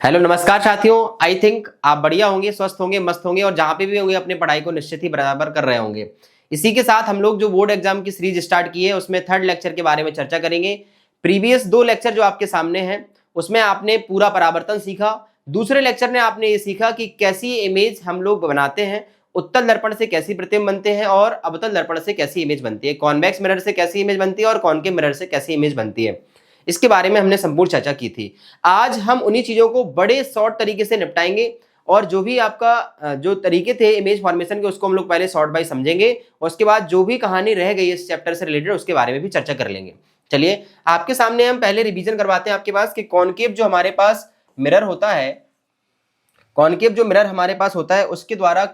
Hello नमस्कार साथियों। I think आप बढ़िया होंगे, स्वस्थ होंगे, मस्त होंगे और जहां पे भी होंगे अपनी पढ़ाई को निश्चित ही बराबर कर रहे होंगे। इसी के साथ हम लोग जो बोर्ड एग्जाम की सीरीज स्टार्ट की है उसमें थर्ड लेक्चर के बारे में चर्चा करेंगे। प्रीवियस 2 लेक्चर जो आपके सामने हैं उसमें आपने पूरा परावर्तन सीखा। दूसरे लेक्चर में आपने ये सीखा कि कैसी इमेज हम लोग बनाते हैं, उत्तल दर्पण से कैसी प्रतिबिंब बनते हैं और अवतल दर्पण से कैसी इमेज बनती है, कॉन्वेक्स मिरर से कैसी इमेज बनती है और कॉनकेव मिरर से कैसी इमेज बनती है। इसके बारे में हमने संपूर्ण चर्चा की थी। आज हम उन्हीं चीजों को बड़े शॉर्ट तरीके से निपटाएंगे और जो भी आपका जो तरीके थे इमेज फॉर्मेशन के उसको हम लोग पहले शॉर्ट बाय समझेंगे और उसके बाद जो भी कहानी रह गई इस चैप्टर से रिलेटेड उसके बारे में भी चर्चा कर लेंगे। चलिए आपके सामने हम पहले रिवीजन करवाते हैं आपके पास कि कॉनकेव जो हमारे पास मिरर होता है, कॉनकेव जो मिरर हमारे पास होता है उसके द्वारा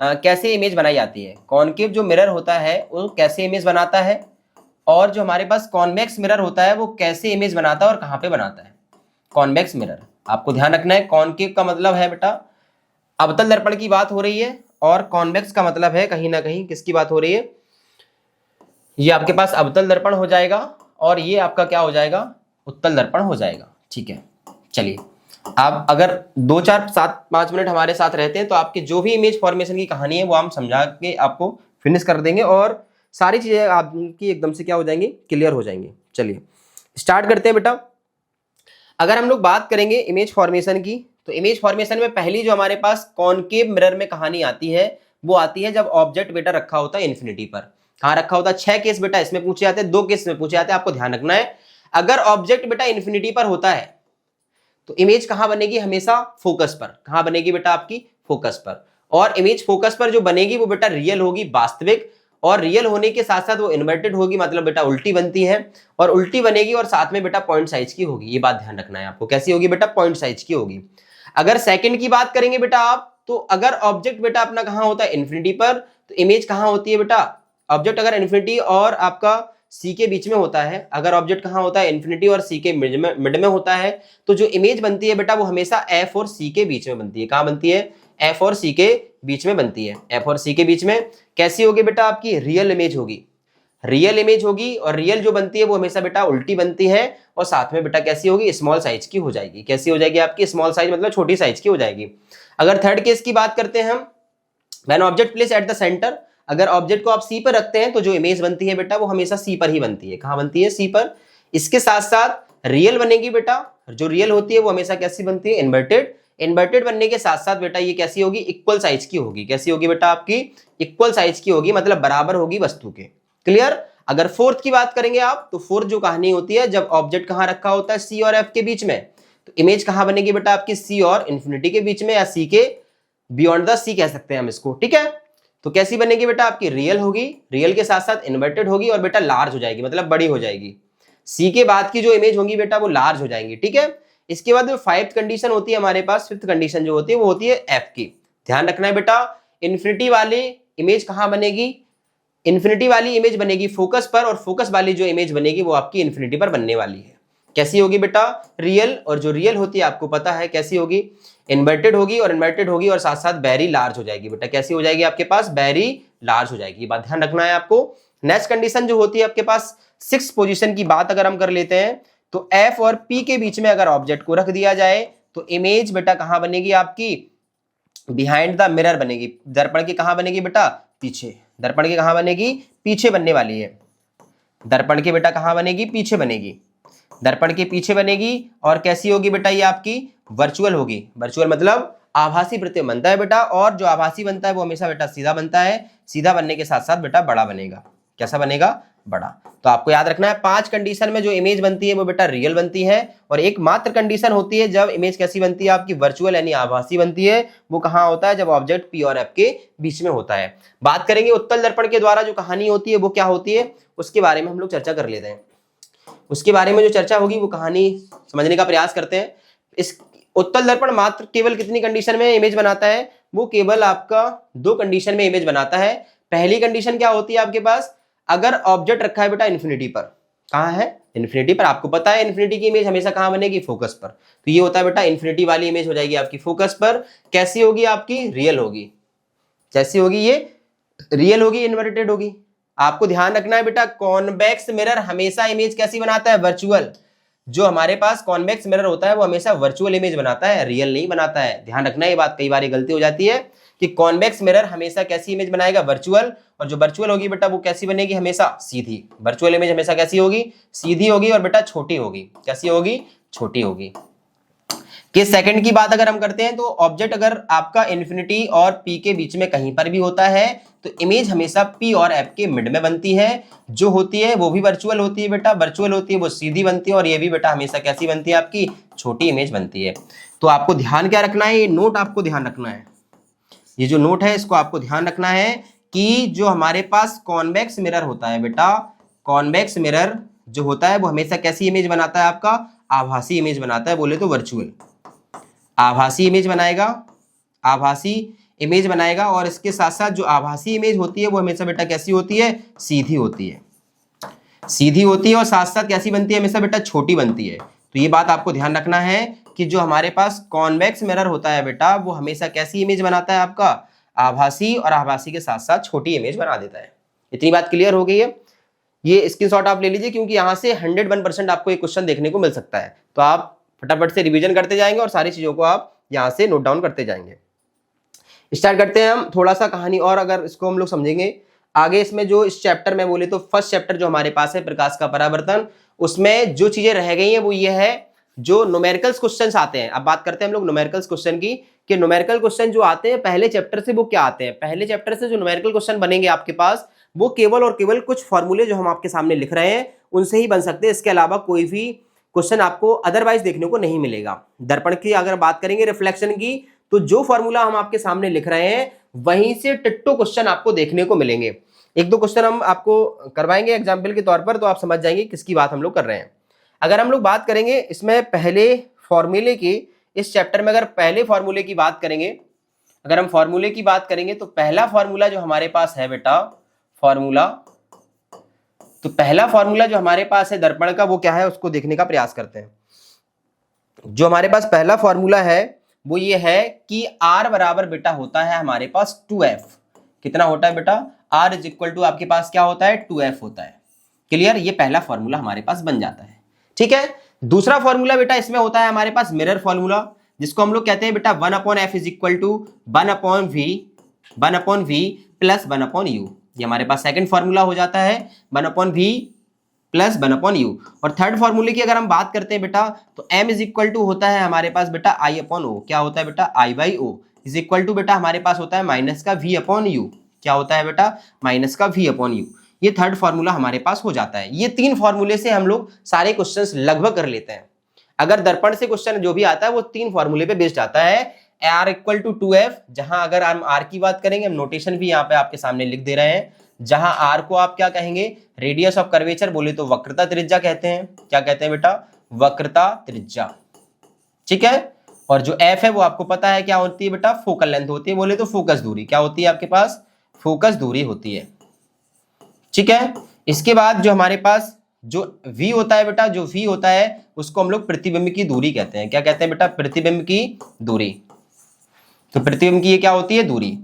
कैसे इमेज बनाई जाती है। कॉनकेव जो मिरर होता है वो कैसे इमेज बनाता है और जो हमारे पास कॉन्वेक्स मिरर होता है वो कैसे इमेज बनाता है और कहां पे बनाता है। कॉन्वेक्स मिरर आपको ध्यान रखना है, कॉनकेव का मतलब है बेटा अवतल दर्पण की बात हो रही है और कॉन्वेक्स का मतलब है कहीं ना कहीं किसकी बात हो रही है। ये आपके पास अवतल दर्पण हो जाएगा और ये आपका क्या हो जाएगा, उत्तल दर्पण हो जाएगा। ठीक है, चलिए आप अगर 2 4 7 5 मिनट हमारे साथ रहते हैं तो आपके जो भी इमेज फॉर्मेशन की कहानी है वो हम समझा के आपको फिनिश कर देंगे और सारी चीजें आपकी एकदम से क्या हो जाएंगी, क्लियर हो जाएंगी। चलिए स्टार्ट करते हैं बेटा। अगर हम लोग बात करेंगे इमेज फॉर्मेशन की तो इमेज फॉर्मेशन में पहली जो हमारे पास कॉनकेव मिरर में कहानी आती है वो आती है जब ऑब्जेक्ट बेटा रखा होता है इन्फिनिटी पर। कहां रखा होता है? 6 केस बेटा इसमें पूछे जाते हैं, 2 केस में पूछे जाते हैं, आपको ध्यान रखना है। अगर ऑब्जेक्ट बेटा इन्फिनिटी पर होता है तो इमेज कहां बनेगी? हमेशा फोकस पर। कहां बनेगी बेटा? आपकी फोकस पर। और इमेज फोकस पर जो बनेगी वो बेटा रियल होगी, वास्तविक, और रियल होने के साथ साथ वो इन्वर्टेड होगी, मतलब बेटा उल्टी बनती है और उल्टी बनेगी और साथ में बेटा पॉइंट साइज की होगी। ये बात ध्यान रखना है आपको। कैसी होगी बेटा? पॉइंट साइज की होगी। अगर सेकंड की बात करेंगे बेटा आप, तो अगर ऑब्जेक्ट बेटा अपना कहां होता है? इन्फिनिटी पर, तो इमेज कहां होती है बेटा? ऑब्जेक्ट अगर इन्फिनिटी और आपका सी के बीच में होता है, अगर ऑब्जेक्ट कहां होता है? इन्फिनिटी और सी के मिड में होता है, तो जो इमेज बनती है बेटा वो हमेशा एफ और सी के बीच में बनती है। कहां बनती है? एफ और सी के बीच में बनती है। एफ और सी के बीच में कैसी होगी बेटा? आपकी रियल इमेज होगी। रियल इमेज होगी और रियल जो बनती है वो हमेशा बेटा उल्टी बनती है और साथ में बेटा कैसी होगी? स्मॉल साइज की हो जाएगी। कैसी हो जाएगी आपकी? स्मॉल साइज मतलब छोटी साइज की हो जाएगी। अगर थर्ड केस की बात करते हैं हम, when object place at the centre, अगर ऑब्जेक्ट को आप सी पर रखते हैं तो जो इमेज बनती है बेटा वो हमेशा सी पर ही बनती है। कहां बनती है? सी पर। इसके साथ साथ रियल बनेगी बेटा, जो रियल होती है वो हमेशा कैसी बनती है? इन्वर्टेड। इन्वर्टेड बनने के साथ साथ बेटा ये कैसी होगी? इक्वल साइज की होगी। कैसी होगी बेटा? आपकी इक्वल साइज की होगी, मतलब बराबर होगी वस्तु के। क्लियर? अगर फोर्थ की बात करेंगे आप, तो फोर्थ जो कहानी होती है जब ऑब्जेक्ट कहां रखा होता है? सी और एफ के बीच में, तो इमेज कहां बनेगी बेटा? आपकी सी और इंफिनिटी के बीच में, या सी के बियॉन्ड द सी कह सकते हैं हम इसको। ठीक है, तो कैसी बनेगी बेटा? आपकी रियल होगी, रियल के साथ साथ इन्वर्टेड होगी और बेटा लार्ज हो जाएगी, मतलब बड़ी हो जाएगी। सी के बाद की जो इमेज होगी बेटा वो लार्ज हो जाएंगी। ठीक है, इसके बाद जो 5th कंडीशन होती है हमारे पास, 5th कंडीशन जो होती है वो होती है एफ की। ध्यान रखना है बेटा, इन्फिनिटी वाली इमेज कहां बनेगी? इन्फिनिटी वाली इमेज बनेगी फोकस पर और फोकस वाली जो इमेज बनेगी वो आपकी इन्फिनिटी पर बनने वाली है। कैसी होगी बेटा? रियल। और जो रियल होती है आपको पता है कैसी होगी? इन्वर्टेड होगी, और इन्वर्टेड होगी और साथ साथ वेरी लार्ज हो जाएगी बेटा। कैसी हो जाएगी आपके पास? वेरी लार्ज हो जाएगी। ये बात ध्यान रखना है आपको। नेक्स्ट कंडीशन जो होती है आपके पास 6th पोजीशन की बात अगर हम कर लेते हैं, तो एफ और पी के बीच में अगर ऑब्जेक्ट को रख दिया जाए तो इमेज बेटा कहां बनेगी? आपकी बिहाइंड द मिरर बनेगी। दर्पण के कहां बनेगी बेटा? पीछे। दर्पण के कहां बनेगी? पीछे बनने वाली है। दर्पण के बेटा कहां बनेगी? पीछे बनेगी। दर्पण के पीछे बनेगी और कैसी होगी बेटा? ये आपकी वर्चुअल होगी। वर्चुअल मतलब आभासी प्रतिबिंब बनता है बेटा, और जो आभासी बनता है वो हमेशा बेटा सीधा बनता है। सीधा बनने के साथ साथ बेटा बड़ा बनेगा। कैसा बनेगा? बड़ा। तो आपको याद रखना है 5 कंडीशन में जो इमेज बनती है वो बेटा रियल बनती है, और एक मात्र कंडीशन होती है जब इमेज कैसी बनती है? आपकी वर्चुअल यानी आभासी बनती है। वो कहां होता है? जब ऑब्जेक्ट पी और एफ के बीच में होता है। बात करेंगे उत्तल दर्पण के द्वारा जो कहानी होती है वो क्या होती है, उसके बारे में हम लोग चर्चा कर लेते हैं। उसके बारे में जो चर्चा होगी वो कहानी समझने का प्रयास करते हैं। इस उत्तल दर्पण मात्र केवल कितनी कंडीशन में इमेज बनाता है? वो केवल आपका 2 कंडीशन में इमेज बनाता है। पहली कंडीशन क्या होती है आपके पास? अगर ऑब्जेक्ट रखा है बेटा इन्फिनिटी पर। कहां है? इन्फिनिटी पर। आपको पता है इन्फिनिटी की इमेज हमेशा कहां बनेगी? फोकस पर। तो ये होता है बेटा इन्फिनिटी वाली इमेज हो जाएगी आपकी फोकस पर। कैसी होगी? आपकी रियल होगी। कैसी होगी? ये रियल होगी, इन्वर्टेड होगी। आपको ध्यान रखना है बेटा, कॉन्वेक्स मिरर हमेशा इमेज कैसी बनाता है? वर्चुअल। जो हमारे पास कॉन्वेक्स मिरर होता है वो हमेशा वर्चुअल इमेज बनाता है, रियल नहीं बनाता है। ध्यान रखना ये बात, कई बार ये गलती हो जाती है कि कॉन्वेक्स मिरर हमेशा कैसी इमेज बनाएगा, वर्चुअल, और जो वर्चुअल होगी बेटा वो कैसी बनेगी, हमेशा सीधी। वर्चुअल इमेज हमेशा कैसी होगी, सीधी होगी, और बेटा छोटी होगी। कैसी होगी, छोटी होगी। केस सेकंड की बात अगर हम करते हैं तो ऑब्जेक्ट अगर आपका इन्फिनिटी और पी के बीच में कहीं पर भी होता है तो इमेज हमेशा पी और एफ के मिड में बनती है। जो होती है वो भी वर्चुअल होती है बेटा, वर्चुअल होती है, वो सीधी बनती है, और ये भी बेटा हमेशा कैसी बनती है, आपकी छोटी इमेज बनती है। तो आपको ध्यान क्या रखना है, ये नोट आपको ध्यान रखना है, ये जो नोट है इसको आपको ध्यान रखना है कि जो हमारे पास कॉन्वेक्स मिरर होता है बेटा, कॉन्वेक्स मिरर जो होता है वो हमेशा कैसी इमेज बनाता है, आपका आभासी इमेज बनाता है, बोले तो वर्चुअल आभासी इमेज बनाएगा, आभासी इमेज बनाएगा। और इसके साथ साथ जो आभासी इमेज होती है वो हमेशा बेटा कैसी होती है, सीधी होती है, सीधी होती है, और साथ साथ कैसी बनती है, हमेशा बेटा छोटी बनती है। तो ये बात आपको ध्यान रखना है कि जो हमारे पास कॉन्वेक्स मिरर होता है बेटा वो हमेशा कैसी इमेज बनाता है, आपका आभासी, और आभासी के साथ साथ छोटी इमेज बना देता है। इतनी बात क्लियर हो गई है। ये स्क्रीनशॉट आप ले लीजिए क्योंकि यहाँ से 101% आपको एक क्वेश्चन देखने को मिल सकता है। तो आप फटाफट से रिवीजन करते जाएंगे और सारी चीजों को आप यहाँ से नोट डाउन करते जाएंगे। स्टार्ट करते हैं हम थोड़ा सा कहानी, और अगर इसको हम लोग समझेंगे आगे इसमें जो इस चैप्टर में बोले तो फर्स्ट चैप्टर जो हमारे पास है प्रकाश का परावर्तन, उसमें जो चीजें रह गई हैं वो ये है जो न्यूमेरिकल्स क्वेश्चंस आते हैं। अब बात करते हैं हम लोग न्यूमेरिकल्स क्वेश्चन की कि न्यूमेरिकल क्वेश्चन जो आते हैं पहले चैप्टर से वो क्या आते हैं। पहले चैप्टर से जो न्यूमेरिकल क्वेश्चन बनेंगे आपके पास वो केवल और केवल कुछ फॉर्मूले जो हम आपके सामने लिख रहे हैं उनसे ही बन सकते हैं। इसके अलावा कोई भी क्वेश्चन आपको अदरवाइज देखने को नहीं मिलेगा। दर्पण की अगर बात करेंगे रिफ्लेक्शन की, तो जो फॉर्मूला हम आपके सामने लिख रहे हैं वहीं से टिट्टो क्वेश्चन आपको देखने को मिलेंगे। एक दो क्वेश्चन हम आपको करवाएंगे एग्जाम्पल के तौर पर, तो आप समझ जाएंगे किसकी बात हम लोग कर रहे हैं। अगर हम लोग बात करेंगे इसमें पहले फॉर्मूले की, इस चैप्टर में अगर पहले फॉर्मूले की बात करेंगे, अगर हम फॉर्मूले की बात करेंगे तो पहला फॉर्मूला जो हमारे पास है बेटा फॉर्मूला, तो पहला फॉर्मूला जो हमारे पास है दर्पण का वो क्या है उसको देखने का प्रयास करते हैं। जो हमारे पास पहला फॉर्मूला है वो ये है कि R बराबर बेटा होता है हमारे पास 2F। कितना होता है बेटा, R इज इक्वल टू आपके पास क्या होता है, 2F होता है। क्लियर, ये पहला फॉर्मूला हमारे पास बन जाता है। ठीक है, दूसरा फॉर्मूला बेटा इसमें होता है हमारे पास मिरर फॉर्मूला, जिसको हम लोग कहते हैं बेटा 1/f is equal to 1/v plus 1/u। ये हमारे पास सेकंड फॉर्मूला हो जाता है 1/v प्लस 1/u। और थर्ड फॉर्मूले की अगर हम बात करते हैं बेटा तो m इज इक्वल टू होता है हमारे पास बेटा I/o। क्या होता है बेटा, I/o इज इक्वल टू बेटा हमारे पास होता है माइनस का v/u। क्या होता है बेटा, माइनस का v/u। ये थर्ड फॉर्मूला हमारे पास हो जाता है। ये तीन फॉर्मूले से हम लोग सारे क्वेश्चंस लगभग कर लेते हैं। अगर दर्पण से क्वेश्चन जो भी आता है वो तीन फॉर्मूले पे बेस्ड आता है। R इक्वल टू 2F, जहां अगर हम R की बात करेंगे, हम नोटेशन भी यहाँ पे आपके सामने लिख दे रहे हैं, जहां R को आप क्या कहेंगे, रेडियस ऑफ कर्वेचर, बोले तो वक्रता त्रिज्या कहते हैं। क्या कहते हैं बेटा, वक्रता त्रिज्या। ठीक है, और जो F है वो आपको पता है क्या होती है बेटा, फोकल लेंथ होती है, बोले तो फोकस दूरी। क्या होती है आपके पास, फोकस दूरी होती है। ठीक है, इसके बाद जो हमारे पास जो V होता है बेटा, जो V होता है उसको हम लोग प्रतिबिंब की दूरी कहते हैं। क्या कहते हैं बेटा, प्रतिबिंब की दूरी। तो प्रतिबिंब की ये क्या होती है, दूरी।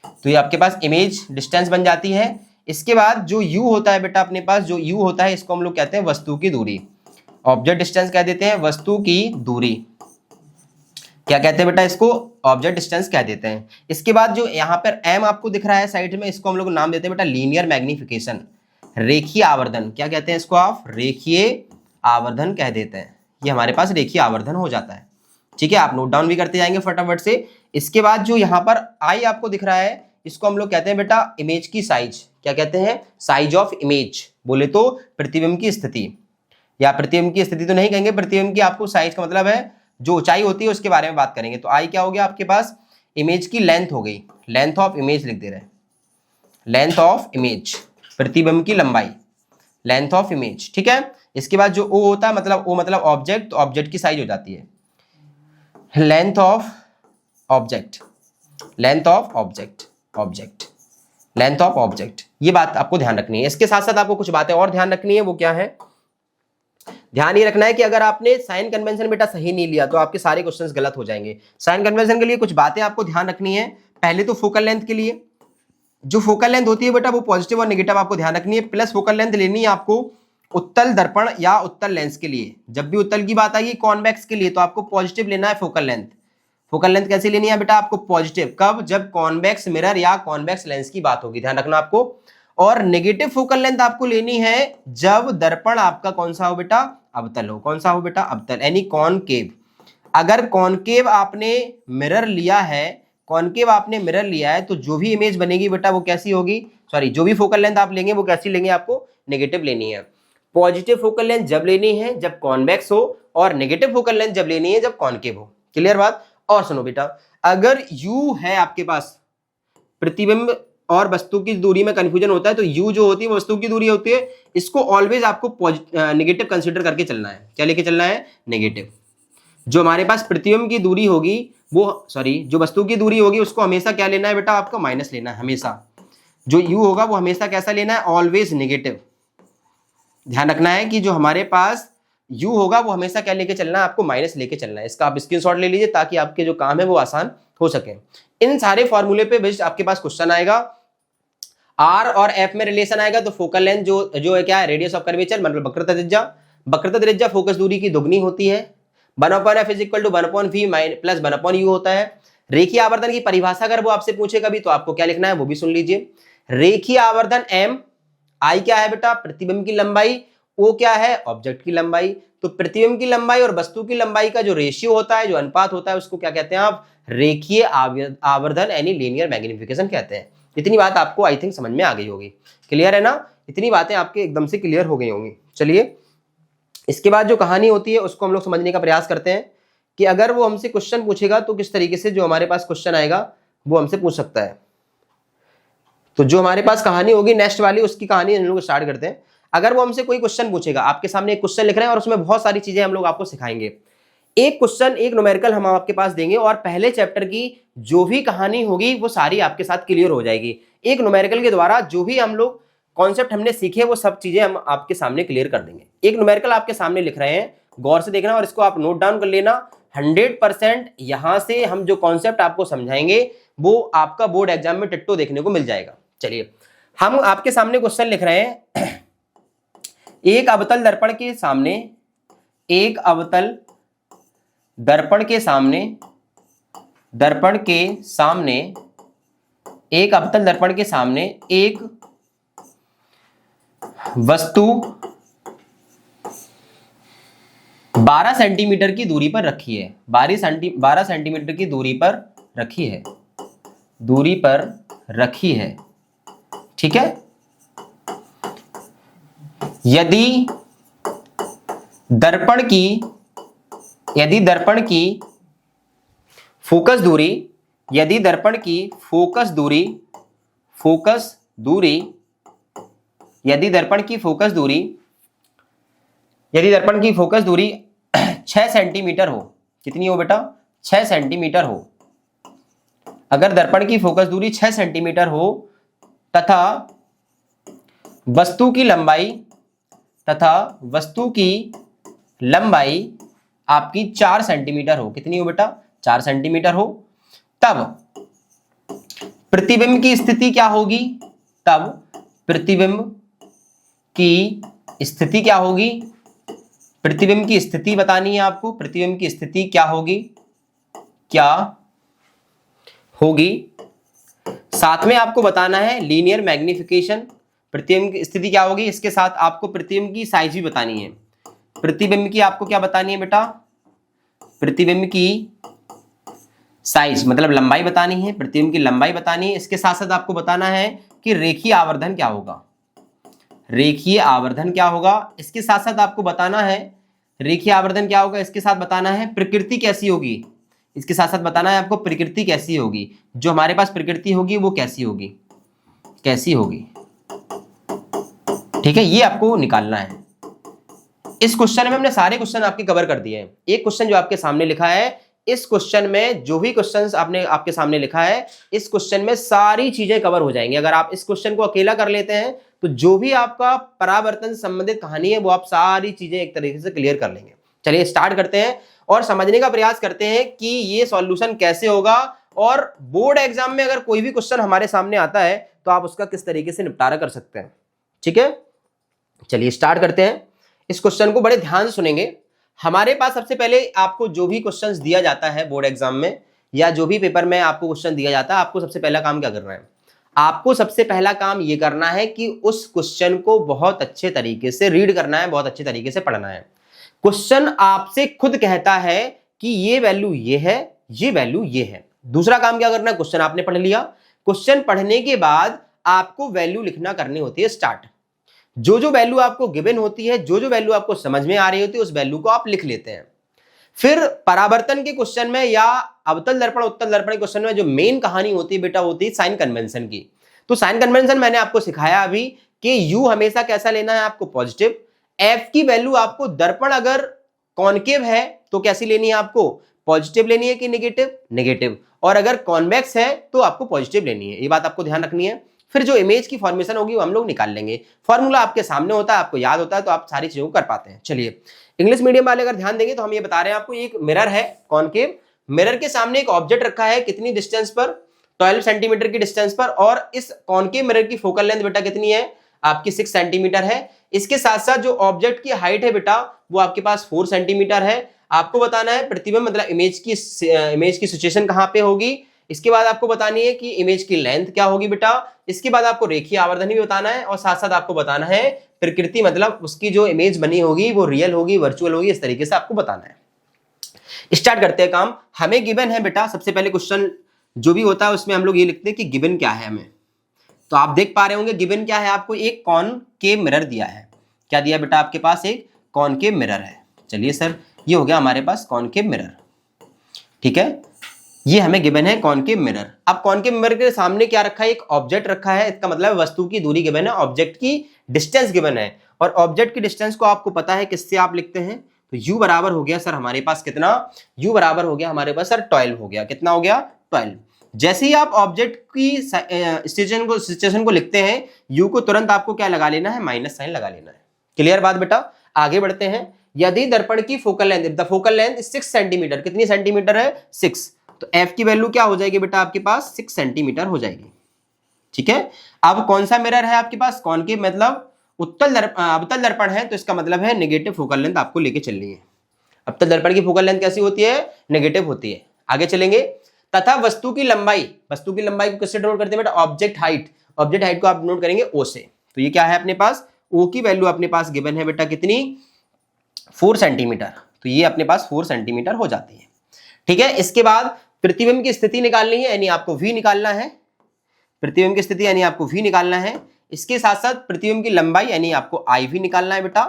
तो ये आपके पास इमेज डिस्टेंस बन जाती है। इसके बाद जो U होता है बेटा अपने पास, जो U होता है इसको हम लोग कहते हैं वस्तु की दूरी। ऑब्जेक्ट डिस्टेंस कह देते हैं, वस्तु की दूरी। क्या कहते हैं बेटा, इसको ऑब्जेक्ट डिस्टेंस कह देते हैं। इसके बाद जो यहाँ पर M आपको दिख रहा है साइड में, इसको हम लोग नाम देते हैं बेटा लीनियर मैग्निफिकेशन, रेखीय आवर्धन। क्या कहते हैं इसको आप, रेखीय आवर्धन कह देते हैं। ये हमारे पास रेखीय आवर्धन हो जाता है। ठीक है, आप नोट डाउन भी करते जाएंगे फटाफट से। इसके बाद जो यहाँ पर I आपको दिख रहा है इसको हम लोग कहते हैं बेटा इमेज की साइज। क्या कहते हैं, साइज ऑफ इमेज, बोले तो प्रतिबिंब की स्थिति, या प्रतिबिंब की स्थिति तो नहीं कहेंगे, प्रतिबिंब की आपको साइज का मतलब है जो ऊंचाई होती है उसके बारे में बात करेंगे। तो I क्या हो गया आपके पास, इमेज की लेंथ हो गई, लेंथ ऑफ इमेज लिख दे रहे हैं, लेंथ ऑफ इमेज, प्रतिबिंब की लंबाई, लेंथ ऑफ इमेज। ठीक है, इसके बाद जो O होता है मतलब O मतलब ऑब्जेक्ट, तो ऑब्जेक्ट की साइज हो जाती है length of object, length of object, object, length of object. ये बात आपको ध्यान रखनी है। इसके साथ साथ आपको कुछ बातें और ध्यान रखनी है, वो क्या है, ध्यान ये रखना है कि अगर आपने साइन कन्वेंशन बेटा सही नहीं लिया तो आपके सारे क्वेश्चंस गलत हो जाएंगे। साइन कन्वेंशन के लिए कुछ बातें आपको ध्यान रखनी है। पहले तो फोकल लेंथ के लिए, जो फोकल लेंथ होती है बेटा वो पॉजिटिव और नेगेटिव आपको ध्यान रखनी है। प्लस फोकल लेंथ लेनी है आपको उत्तल दर्पण या उत्तल लेंस के लिए, जब भी उत्तल की बात आएगी कॉन्वेक्स के लिए, तो आपको पॉजिटिव लेना है फोकल लेंथ। फोकल लेंथ कैसे लेनी है बेटा आपको? पॉजिटिव। कब? जब कॉन्वेक्स मिरर या कॉन्वेक्स लेंस की बात होगी, ध्यान रखना आपको। और नेगेटिव फोकल लेंथ आपको लेनी है जब दर्पण आपका कौन सा हो बेटा? अवतल हो। कौन सा हो बेटा? अवतल, यानी कॉनकेव। अगर कॉनकेव आपने मिरर लिया है, कॉनकेव आपने मिरर लिया है, तो जो भी इमेज बनेगी बेटा वो कैसी होगी? सॉरी, जो भी फोकल लेंथ आप लेंगे वो कैसी लेंगे? आपको नेगेटिव लेनी है। पॉजिटिव फोकल लेंथ जब लेनी है जब कॉन्वेक्स हो, और नेगेटिव फोकल लेंथ जब लेनी है जब कॉनकेव हो। क्लियर बात? और सुनो बेटा, अगर u है आपके पास, प्रतिबिंब और वस्तु की दूरी में कंफ्यूजन होता है, तो u जो होती है वो वस्तु की दूरी होती है, इसको ऑलवेज आपको नेगेटिव कंसीडर करके चलना है। क्या लेके चलना है? नेगेटिव। जो हमारे पास प्रतिबिंब की दूरी होगी वो, सॉरी, जो वस्तु की दूरी होगी उसको हमेशा क्या लेना है बेटा? आपको माइनस लेना है हमेशा। जो u होगा वो हमेशा कैसा लेना है? Always negative. ध्यान रखना है कि जो हमारे पास u होगा वो हमेशा क्या लेके चलना है? आपको माइनस लेके चलना है। इसका आप स्क्रीनशॉट ले लीजिए ताकि आपके जो काम है वो आसान हो सके। इन सारे फॉर्मूले पे बेस्ड आपके पास क्वेश्चन आएगा। r और f में रिलेशन आएगा तो फोकल लेंथ जो है क्या है? रेडियस ऑफ कर्वेचर, मतलब वक्रता त्रिज्या। वक्रता त्रिज्या फोकस दूरी की दुगनी होती है। 1/f = 1/v प्लस 1/u होता है। रेखीय आवर्धन की परिभाषा अगर वो आपसे पूछे कभी तो आपको क्या लिखना है वो भी सुन लीजिए। रेखीय आवर्धन m, I क्या है बेटा? प्रतिबिंब की लंबाई, O क्या है? ऑब्जेक्ट की लंबाई। तो प्रतिबिंब की लंबाई और वस्तु की लंबाई का जो रेशियो होता है, जो अनुपात होता है, उसको क्या कहते हैं आप? रेखीय आवर्धन यानी लीनियर मैग्निफिकेशन कहते हैं। इतनी बात आपको आई थिंक समझ में आ गई होगी। क्लियर है ना? इतनी बातें आपके एकदम से क्लियर हो गई होंगी। चलिए, इसके बाद जो कहानी होती है उसको हम लोग समझने का प्रयास करते हैं कि अगर वो हमसे क्वेश्चन पूछेगा तो किस तरीके से जो हमारे पास क्वेश्चन आएगा वो हमसे पूछ सकता है। तो जो हमारे पास कहानी होगी नेक्स्ट वाली, उसकी कहानी हम लोग स्टार्ट करते हैं। अगर वो हमसे कोई क्वेश्चन पूछेगा, आपके सामने एक क्वेश्चन लिख रहे हैं और उसमें बहुत सारी चीजें हम लोग आपको सिखाएंगे। एक क्वेश्चन, एक न्यूमेरिकल हम आपके पास देंगे और पहले चैप्टर की जो भी कहानी होगी वो सारी आपके साथ क्लियर हो जाएगी। एक न्यूमेरिकल के द्वारा जो भी हम लोग कॉन्सेप्ट हमने सीखे वो सब चीजें हम आपके सामने क्लियर कर देंगे। एक न्यूमेरिकल आपके सामने लिख रहे हैं, गौर से देखना और इसको आप नोट डाउन कर लेना। 100% यहां से हम जो कॉन्सेप्ट आपको समझाएंगे वो आपका बोर्ड एग्जाम में टिट्टो देखने को मिल जाएगा। चलिए, हम आपके सामने क्वेश्चन लिख रहे हैं। एक अवतल दर्पण के सामने, एक अवतल दर्पण के सामने, दर्पण के सामने, एक अवतल दर्पण के सामने एक वस्तु 12 सेंटीमीटर की दूरी पर रखी है। 12 सेंटीमीटर की दूरी पर रखी है, दूरी पर रखी है। ठीक है? यदि दर्पण की फोकस दूरी, यदि दर्पण की फोकस दूरी, यदि दर्पण की फोकस दूरी, यदि दर्पण की फोकस दूरी 6 सेंटीमीटर हो। कितनी हो बेटा? 6 सेंटीमीटर हो। अगर दर्पण की फोकस दूरी 6 सेंटीमीटर हो तथा वस्तु की लंबाई आपकी 4 सेंटीमीटर हो। कितनी हो बेटा? 4 सेंटीमीटर हो, तब प्रतिबिंब की स्थिति क्या होगी? तब प्रतिबिंब की स्थिति क्या होगी? प्रतिबिंब की स्थिति बतानी है आपको। प्रतिबिंब की स्थिति क्या होगी? क्या होगी? साथ में आपको बताना है लीनियर मैग्निफिकेशन। प्रतिबिंब की स्थिति क्या होगी? इसके साथ आपको प्रतिबिंब की साइज भी बतानी है। प्रतिबिंब की आपको क्या बतानी है बेटा? प्रतिबिंब की साइज मतलब लंबाई बतानी है, प्रतिबिंब की लंबाई बतानी है। इसके साथ साथ आपको बताना है कि रेखीय आवर्धन क्या होगा। रेखीय आवर्धन क्या होगा? इसके साथ साथ आपको बताना है रेखीय आवर्धन क्या होगा। इसके साथ बताना है प्रकृति कैसी होगी। इसके साथ साथ बताना है आपको प्रकृति कैसी होगी। जो हमारे पास प्रकृति होगी वो कैसी होगी, कैसी होगी। ठीक है, ये आपको निकालना है। इस क्वेश्चन में हमने सारे क्वेश्चन आपके कवर कर दिए हैं। एक क्वेश्चन जो आपके सामने लिखा है, इस क्वेश्चन में जो भी क्वेश्चंस आपने आपके सामने लिखा है, इस क्वेश्चन में सारी चीजें कवर हो जाएंगी। अगर आप इस क्वेश्चन को अकेला कर लेते हैं तो जो भी आपका परावर्तन संबंधित कहानी है वो आप सारी चीजें एक तरीके से क्लियर कर लेंगे। चलिए स्टार्ट करते हैं और समझने का प्रयास करते हैं कि ये सॉल्यूशन कैसे होगा, और बोर्ड एग्जाम में अगर कोई भी क्वेश्चन हमारे सामने आता है तो आप उसका किस तरीके से निपटारा कर सकते हैं। ठीक है, चलिए स्टार्ट करते हैं। इस क्वेश्चन को बड़े ध्यान से सुनेंगे। हमारे पास सबसे पहले आपको जो भी क्वेश्चंस दिया जाता है बोर्ड एग्जाम में या जो भी पेपर में आपको क्वेश्चन दिया जाता है, आपको सबसे पहला काम क्या करना है? आपको सबसे पहला काम ये करना है कि उस क्वेश्चन को बहुत अच्छे तरीके से रीड करना है, बहुत अच्छे तरीके से पढ़ना है। क्वेश्चन आपसे खुद कहता है कि ये वैल्यू ये है, ये वैल्यू ये है। दूसरा काम क्या करना है? क्वेश्चन आपने पढ़ लिया, क्वेश्चन पढ़ने के बाद आपको वैल्यू लिखना करनी होती है स्टार्ट। जो जो वैल्यू आपको गिवन होती है, जो जो वैल्यू आपको समझ में आ रही होती है, उस वैल्यू को आप लिख लेते हैं। फिर परावर्तन के क्वेश्चन में या अवतल दर्पण उत्तल दर्पण के क्वेश्चन में जो मेन कहानी होती है बेटा, होती है साइन कन्वेंशन की। तो साइन कन्वेंशन मैंने आपको सिखाया अभी कि यू हमेशा कैसा लेना है आपको? पॉजिटिव। एफ की वैल्यू आपको दर्पण अगर कॉनकेव है तो कैसी लेनी है आपको? पॉजिटिव लेनी है कि नेगेटिव? नेगेटिव। और अगर कॉन्वेक्स है तो आपको पॉजिटिव लेनी है, ये बात आपको ध्यान रखनी है। फिर जो इमेज की फॉर्मेशन होगी वो हम लोग निकाल लेंगे। फॉर्मूला आपके सामने होता है, आपको याद होता है, तो आप सारी चीजों को कर पाते हैं। चलिए इंग्लिश मीडियम वाले अगर ध्यान देंगे तो हम ये बता रहे हैं आपको, एक मिरर है कॉनकेव, मिरर के सामने एक ऑब्जेक्ट रखा है, कितनी डिस्टेंस पर? 12 सेंटीमीटर की डिस्टेंस पर। और इस कॉनकेव मिरर की फोकल लेंथ बेटा कितनी है? आपकी 6 सेंटीमीटर है। इसके साथ साथ जो ऑब्जेक्ट की हाइट है बेटा वो आपके पास 4 सेंटीमीटर है। आपको बताना है प्रतिबिंब मतलब इमेज की सिचुएशन कहां पे होगी। इसके बाद आपको बतानी है कि इमेज की लेंथ क्या होगी बेटा। इसके बाद आपको रेखीय आवर्धन भी बताना है और साथ साथ आपको बताना है प्रकृति मतलब उसकी जो इमेज बनी होगी वो रियल होगी, वर्चुअल होगी, इस तरीके से आपको बताना है। स्टार्ट करते हैं काम। हमें गिवन है बेटा, सबसे पहले क्वेश्चन जो भी होता है उसमें हम लोग ये लिखते हैं कि गिवन क्या है हमें। तो आप देख पा रहे होंगे गिवन क्या है आपको, एक कॉनकेव मिरर दिया है। क्या दिया बेटा आपके पास? एक कॉनकेव मिरर है। चलिए सर ये हो गया हमारे पास कॉनकेव मिरर, ठीक है, ये हमें गिवन है कॉनकेव मिरर। अब कॉनकेव मिरर के सामने क्या रखा है? एक ऑब्जेक्ट रखा है। इसका मतलब वस्तु की दूरी गिवन है, ऑब्जेक्ट की डिस्टेंस गिवन है। और ऑब्जेक्ट की डिस्टेंस को आपको पता है किससे आप लिखते हैं? तो u बराबर हो गया सर हमारे पास कितना? u बराबर हो गया हमारे पास सर 12 हो गया। कितना हो गया? 12। जैसे ही आप ऑब्जेक्ट की सिचुएशन को लिखते हैं, u को तुरंत आपको क्या लगा लेना है? माइनस साइन लगा लेना है। क्लियर बात बेटा? आगे बढ़ते हैं। यदि दर्पण की focal length, the focal length 6 centimetre, कितनी सेंटीमीटर है? 6। तो f की वैल्यू क्या हो जाएगी बेटा आपके पास? 6 सेंटीमीटर हो जाएगी, ठीक है। अब कौन सा मिरर है आपके पास? कॉनकेव मतलब अवतल दर्पण है, तो इसका मतलब है नेगेटिव फोकल लेंथ आपको लेके चलनी है। अवतल दर्पण की फोकल लेंथ कैसी होती है? नेगेटिव होती है। आगे चलेंगे। तथा वस्तु की लंबाई को किससे नोट करते हैं बेटा? Object height. ऑब्जेक्ट हाइट को आप नोट करेंगे ओ से। तो ये क्या है अपने पास? ओ की वैल्यू अपने पास गिवन है बेटा कितनी? 4 सेंटीमीटर। तो ये अपने पास 4 सेंटीमीटर हो जाती है, ठीक है। इसके बाद प्रतिबिंब की स्थिति निकालनी है, यानी आपको v निकालना है। प्रतिबिंब की स्थिति यानी आपको v निकालना है। इसके साथ साथ प्रतिबिंब की लंबाई यानी आपको IV निकालना है बेटा,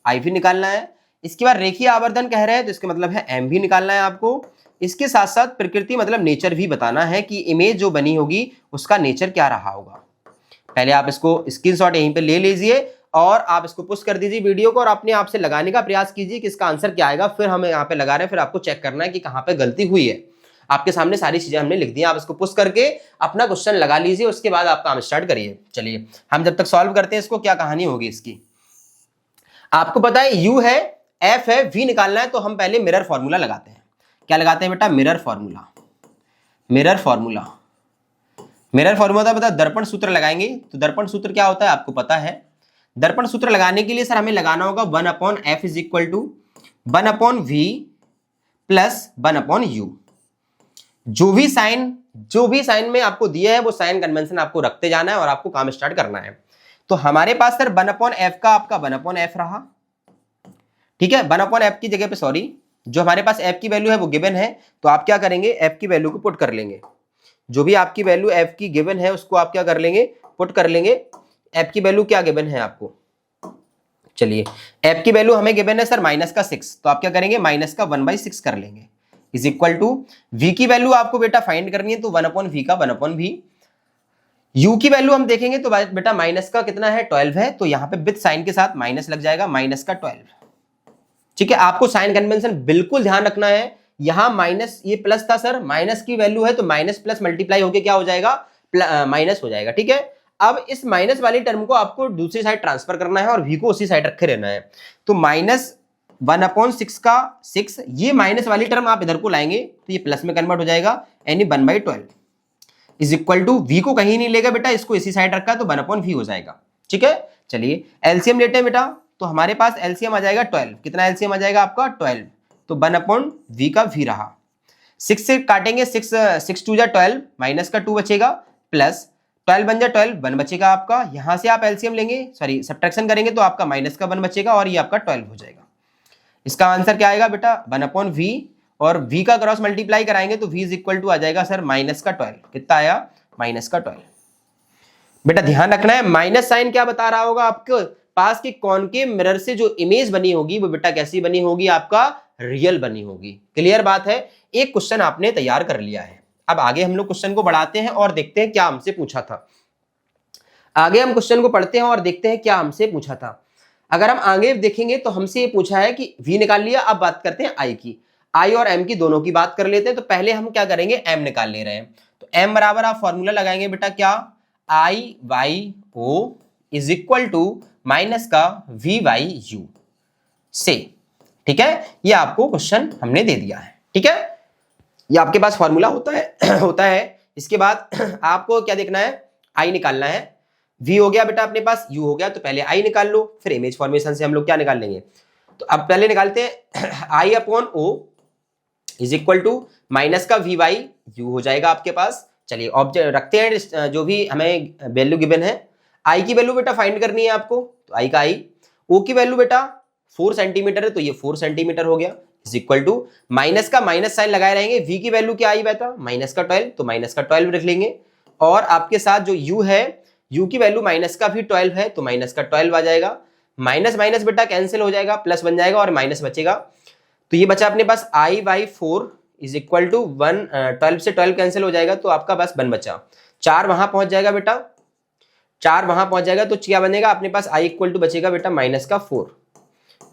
IV निकालना है। इसके बाद रेखीय आवर्धन कह रहे हैं तो इसका मतलब है M भी निकालना है आपको। इसके साथ साथ प्रकृति मतलब नेचर भी बताना है कि इमेज जो बनी होगी उसका नेचर क्या रहा होगा। पहले आप इसको स्क्रीनशॉट यहीं पे ले लीजिए और आप इसको पुश कर दीजिए वीडियो को और अपने आप से लगाने का प्रयास कीजिए कि इसका आंसर क्या आएगा। फिर हम यहाँ पे लगा रहे हैं, फिर आपको चेक करना है कि कहाँ पे गलती हुई है। आपके सामने सारी चीजें हमने लिख दी हैं, आप इसको पुश करके अपना क्वेश्चन लगा लीजिए, उसके बाद आप काम स्टार्ट करिए। चलिए हम जब तक सॉल्व करते हैं इसको, क्या कहानी होगी इसकी। आपको पता है U है, F है, V निकालना है, तो हम पहले मिरर फॉर्मूला लगाते हैं। क्या लगाते हैं बेटा? Mirror formula. Mirror formula, mirror formula पता, दर्पण सूत्र लगाएंगे। तो दर्पण सूत्र क्या होता है आपको पता है। दर्पण सूत्र लगाने के लिए सर हमें लगाना होगा 1/f is equal to 1/v plus 1/u। जो भी साइन में आपको दिया है वो साइन कन्वेंशन आपको रखते जाना है और आपको काम स्टार्ट करना है। तो हमारे पास सर 1/f का आपका 1/f रहा, ठीक है। 1/f की जगह पे सॉरी, जो हमारे पास f की वैल्यू है वो गिवन है, तो आप क्या करेंगे? f की वैल्यू को पुट कर लेंगे। जो भी आपकी वैल्यू f की गिवन है उसको आप क्या कर लेंगे? पुट कर लेंगे। f की वैल्यू क्या गिवन है आपको? चलिए f की वैल्यू हमें गिवन है सर -6, तो आप क्या करेंगे? -1/6 कर लेंगे इज इक्वल टू v की वैल्यू आपको बेटा फाइंड करनी है, तो 1/v का 1/v। u की वैल्यू हम देखेंगे तो बेटा माइनस का कितना है? 12 है, तो यहाँ पे विद साइन के साथ माइनस लग जाएगा, माइनस का 12, ठीक है। आपको साइन कन्वेंशन बिल्कुल ध्यान रखना है। यहां माइनस, ये प्लस था सर, माइनस की वैल्यू है तो माइनस प्लस मल्टीप्लाई होके क्या हो जाएगा? माइनस हो जाएगा, ठीक है। अब इस माइनस वाली टर्म को आपको दूसरी साइड ट्रांसफर करना है और v को उसी साइड रखे रहना है। तो -1/6 का 6, ये माइनस वाली टर्म आप इधर को लाएंगे तो ये प्लस में कन्वर्ट हो जाएगा, यानी 1/12 इज इक्वल टू v को कहीं नहीं लेगा बेटा, इसको इसी साइड रखा है तो 1/v हो जाएगा, ठीक है। चलिए एलसीएम लेते हैं बेटा, तो हमारे पास एलसीएम आ जाएगा 12। कितना एलसीएम आ जाएगा आपका 12, तो 1/v का v रहा। 6 से काटेंगे, 6 2 जा 12, माइनस का 2 बचेगा, प्लस 12 बन जा 12, 1 बचेगा आपका। यहां से आप एलसीएम लेंगे, सॉरी सब्ट्रैक्शन करेंगे तो आपका माइनस का 1 बचेगा और ये आपका 12 हो जाएगा। इसका आंसर क्या आएगा बेटा 1/v, और v का क्रॉस मल्टीप्लाई कराएंगे तो v इज इक्वल टू आ जाएगा सर माइनस का 12। कितना आया माइनस का 12। बेटा ध्यान रखना है माइनस साइन क्या बता रहा होगा आपके पास कि कॉनकेव मिरर से जो इमेज बनी होगी वो बेटा कैसी बनी होगी, आपका रियल बनी होगी। क्लियर बात है, एक क्वेश्चन आपने तैयार कर लिया है। अब आगे हम लोग क्वेश्चन को बढ़ाते हैं और देखते हैं क्या हमसे पूछा था। आगे हम क्वेश्चन को पढ़ते हैं और देखते हैं क्या हमसे पूछा था। अगर हम आगे देखेंगे तो हमसे ये पूछा है कि v निकाल लिया, अब बात करते हैं i की। i और m की दोनों की बात कर लेते हैं। तो पहले हम क्या करेंगे, m निकाल ले रहे हैं। तो m बराबर आप फॉर्मूला लगाएंगे बेटा क्या, i y o is equal to minus का v y u से। ठीक है, ये आपको क्वेश्चन हमने दे दिया है। ठीक है, ये आपके पास फॉर्मूला होता है होता है। इसके बाद आपको क्या देखना है, i निकालना है। v हो गया बेटा अपने पास, u हो गया, तो पहले i निकाल लो, फिर इमेज फॉर्मेशन से हम लोग क्या निकाल लेंगे। तो अब पहले निकालते हैं i upon o is equal to minus का वी वाई u हो जाएगा आपके पास। चलिए ऑब्जेक्ट रखते हैं, जो भी हमें वैल्यू गिवन है। i की वैल्यू बेटा फाइंड करनी है आपको, तो i का i, o की वैल्यू बेटा 4 सेंटीमीटर है, तो ये 4 सेंटीमीटर हो गया, इज इक्वल टू माइनस का माइनस साइन लगाए रहेंगे। v की वैल्यू क्या आई बेटा माइनस का 12, तो माइनस का 12 रख लेंगे। और आपके साथ जो u है, u की वैल्यू माइनस का भी 12 है, तो माइनस का 12 आ जाएगा। माइनस माइनस बेटा कैंसिल हो जाएगा, प्लस बन जाएगा और माइनस बचेगा। तो ये बचा अपने पास i by 4 is equal to 1, 12 से 12 कैंसिल हो जाएगा, तो आपका बस 1 बचा। 4 वहां पहुंच जाएगा बेटा, 4 वहां पहुंच जाएगा, तो क्या बनेगा अपने पास i इक्वल टू बचेगा बेटा माइनस का 4,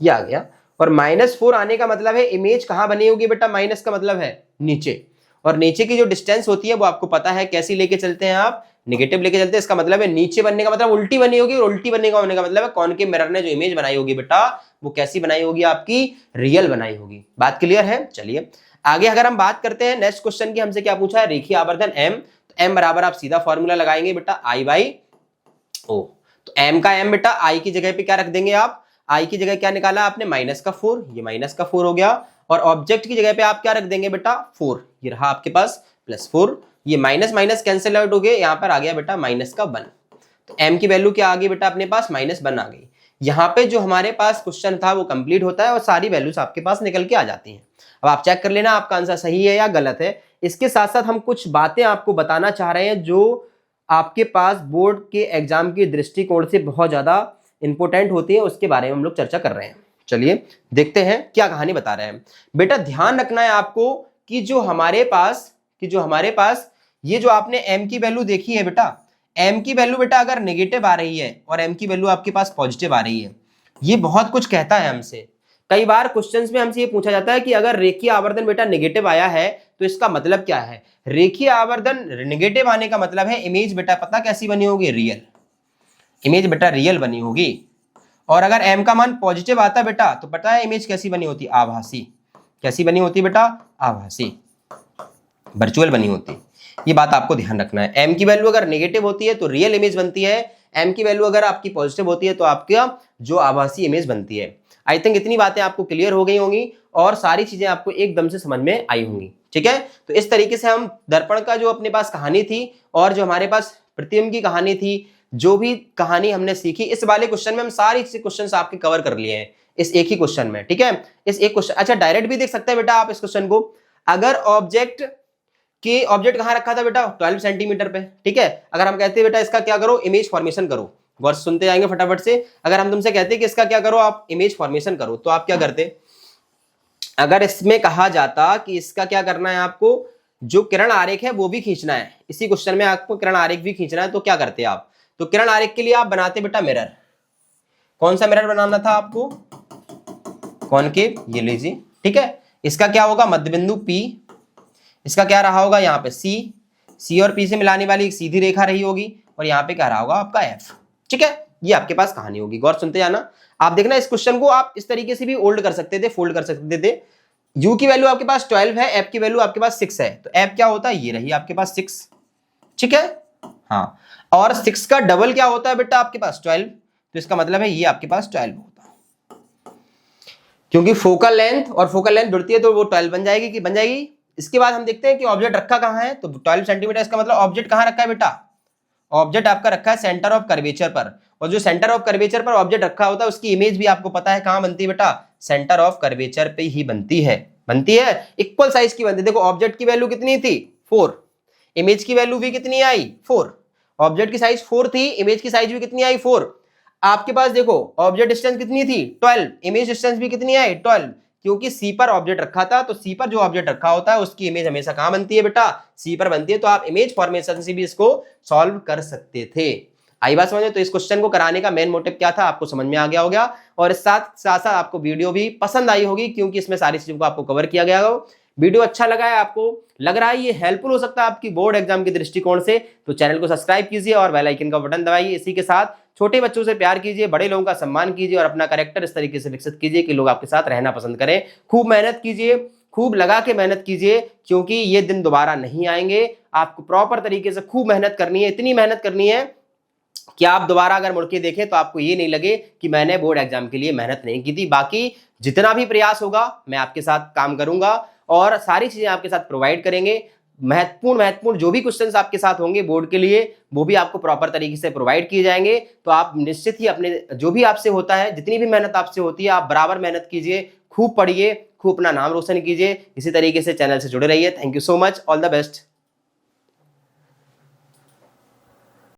ये आ गया। और -4 आने का मतलब है इमेज कहां बनी होगी बेटा, माइनस का मतलब है नीचे, और नीचे की जो डिस्टेंस होती है वो आपको पता है कैसी लेके चलते हैं आप, नेगेटिव लेके चलते हैं। इसका मतलब है नीचे बनने का मतलब उल्टी बनी होगी, और उल्टी बनने का होने का मतलब है कॉनकेव मिरर ने जो इमेज बनाई होगी बेटा वो कैसी बनाई होगी, आपकी रियल बनाई होगी। बात क्लियर है। चलिए आगे अगर हम बात करते हैं नेक्स्ट क्वेश्चन की, हमसे क्या पूछा है, रेखीय आवर्धन m। तो m बराबर आप सीधा फॉर्मूला लगाएंगे बेटा i बाई o। तो m का m बेटा i की जगह पे क्या रख देंगे आप, i की जगह क्या निकाला आपने माइनस का 4, ये माइनस का 4 हो गया। और ऑब्जेक्ट की जगह पे आप क्या रख देंगे बेटा 4, ये रहा आपके पास +4, ये माइनस माइनस कैंसिल आउट हो गए, यहाँ पर आ गया बेटा माइनस का 1। तो m की वैल्यू क्या आ गई बेटा अपने पास -1 आ गई। यहाँ पे जो हमारे पास क्वेश्चन था वो कंप्लीट होता है और सारी वैल्यूज आपके पास निकल के आ जाती हैं। अब आप चेक कर लेना आपका आंसर सही है या गलत है। इसके साथ साथ हम कुछ बातें आपको बताना चाह रहे हैं जो आपके पास बोर्ड के एग्जाम के दृष्टिकोण से बहुत ज्यादा इंपॉर्टेंट होती है, उसके बारे में हम लोग चर्चा कर रहे हैं। चलिए देखते हैं क्या कहानी बता रहे हैं। बेटा ध्यान रखना है आपको कि जो हमारे पास ये जो आपने m की वैल्यू देखी है बेटा, m की वैल्यू बेटा अगर नेगेटिव आ रही है और m की वैल्यू आपके पास पॉजिटिव आ रही है, ये बहुत कुछ कहता है हमसे। कई बार क्वेश्चंस में हमसे ये पूछा जाता है कि अगर रेखीय आवर्धन बेटा नेगेटिव आया है तो इसका मतलब क्या है। रेखीय आवर्धन नेगेटिव आने का मतलब है इमेज बेटा पता कैसी बनी होगी, रियल इमेज बेटा रियल बनी होगी। और अगर m का मान पॉजिटिव आता बेटा तो पता है इमेज कैसी बनी होती, आभासी। कैसी बनी होती बेटा, आभासी, वर्चुअल बनी होती। ये बात आपको ध्यान रखना है। m की वैल्यू अगर नेगेटिव होती है तो रियल इमेज बनती है, m की वैल्यू अगर आपकी पॉजिटिव होती है तो आपका जो आभासी इमेज बनती है। आई थिंक इतनी बातें आपको क्लियर हो गई होंगी और सारी चीजें आपको एकदम से समझ में आई होंगी। ठीक है, तो इस तरीके से हम दर्पण का जो अपने पास कहानी थी और जो हमारे पास प्रतिबिंब की कहानी थी, जो भी कहानी हमने सीखी, इस वाले क्वेश्चन में हम सारी क्वेश्चन आपके कवर कर लिए हैं इस एक ही क्वेश्चन में। ठीक है, इस एक क्वेश्चन, अच्छा डायरेक्ट भी देख सकते हैं बेटा आप इस क्वेश्चन को। अगर ऑब्जेक्ट कहां रखा था बेटा 12 सेंटीमीटर पे, ठीक है, अगर हम कहते हैं बेटा इसका क्या करो, इमेज फॉर्मेशन करो, गौर सुनते जाएंगे फटाफट से। अगर हम तुमसे कहते हैं कि इसका क्या करो, आप इमेज फॉर्मेशन करो, तो आप क्या करते। अगर इसमें कहा जाता कि इसका क्या करना है, आपको जो किरण आरेख है वो भी खींचना है, इसी क्वेश्चन में आपको किरण आरेख भी खींचना है, तो क्या करते आप। तो किरण आरेख के लिए आप बनाते बेटा मिरर। कौन सा मिरर बनाना था आपको, कॉनकेव, ये लीजिए। ठीक है, इसका क्या होगा मध्य बिंदु P, इसका क्या रहा होगा यहाँ पे C और P से मिलाने वाली एक सीधी रेखा रही होगी, और यहाँ पे क्या रहा होगा आपका F। ठीक है, ये आपके पास कहानी होगी, गौर सुनते जाना। आप देखना इस क्वेश्चन को आप इस तरीके से भी ओल्ड कर सकते थे, फोल्ड कर सकते थे। U की वैल्यू आपके पास 12 है, F की वैल्यू आपके पास 6 है, तो F क्या होता है, ये रही आपके पास 6। ठीक है, हाँ, और 6 का डबल क्या होता है बेटा आपके पास 12, तो इसका मतलब है ये आपके पास 12 होता, क्योंकि फोकल लेंथ और फोकल लेंथ जुड़ती है तो वो 12 बन जाएगी कि बन जाएगी। इसके बाद हम देखते हैं कि ऑब्जेक्ट रखा कहाँ है, तो 12 सेंटीमीटर, इसका मतलब ऑब्जेक्ट कहाँ रखा है बेटा, ऑब्जेक्ट आपका रखा है सेंटर ऑफ कर्वेचर पर, और जो सेंटर ऑफ कर्वेचर पर ऑब्जेक्ट रखा होता है उसकी इमेज भी आपको पता है कहां बनती है बेटा, सेंटर ऑफ कर्वेचर पे ही बनती है इक्वल साइज की बनती है। देखो ऑब्जेक्ट की वैल्यू कितनी थी 4, इमेज की वैल्यू भी कितनी आई 4, ऑब्जेक्ट की साइज 4 थी, इमेज की साइज भी कितनी आई 4। आपके पास देखो ऑब्जेक्ट डिस्टेंस कितनी थी 12, इमेज डिस्टेंस भी कितनी आई 12, क्योंकि सी पर ऑब्जेक्ट रखा था, तो सी पर जो ऑब्जेक्ट रखा होता है उसकी इमेज हमेशा कहां बनती है बेटा, सी पर बनती है। तो आप इमेज फॉर्मेशन से भी इसको सॉल्व कर सकते थे। आई बात समझ में? तो इस क्वेश्चन को कराने का मेन मोटिव क्या था आपको समझ में आ गया होगा, और साथ साथ आपको वीडियो भी पसंद आई होगी, क्योंकि इसमें सारी चीजों को आपको कवर किया गया होगा। वीडियो अच्छा लगा है, आपको लग रहा है ये हेल्पफुल हो सकता है आपकी बोर्ड एग्जाम के दृष्टिकोण से, तो चैनल को सब्सक्राइब कीजिए और बेल आइकन का बटन दबाइए। इसी के साथ छोटे बच्चों से प्यार कीजिए, बड़े लोगों का सम्मान कीजिए और अपना कैरेक्टर इस तरीके से विकसित कीजिए कि लोग आपके साथ रहना पसंद करें। खूब मेहनत कीजिए, खूब लगा के मेहनत कीजिए, क्योंकि ये दिन दोबारा नहीं आएंगे। आपको प्रॉपर तरीके से खूब मेहनत करनी है, इतनी मेहनत करनी है कि आप दोबारा अगर मुड़ के देखें तो आपको ये नहीं लगे कि मैंने बोर्ड एग्जाम के लिए मेहनत नहीं की थी। बाकी जितना भी प्रयास होगा मैं आपके साथ काम करूंगा और सारी चीजें आपके साथ प्रोवाइड करेंगे। महत्वपूर्ण जो भी क्वेश्चंस आपके साथ होंगे बोर्ड के लिए वो भी आपको प्रॉपर तरीके से प्रोवाइड किए जाएंगे। तो आप निश्चित ही अपने जो भी आपसे होता है, जितनी भी मेहनत आपसे होती है, आप बराबर मेहनत कीजिए, खूब पढ़िए, खूब अपना नाम रोशन कीजिए। इसी तरीके से चैनल से जुड़े रहिए। Thank you so much, all the best.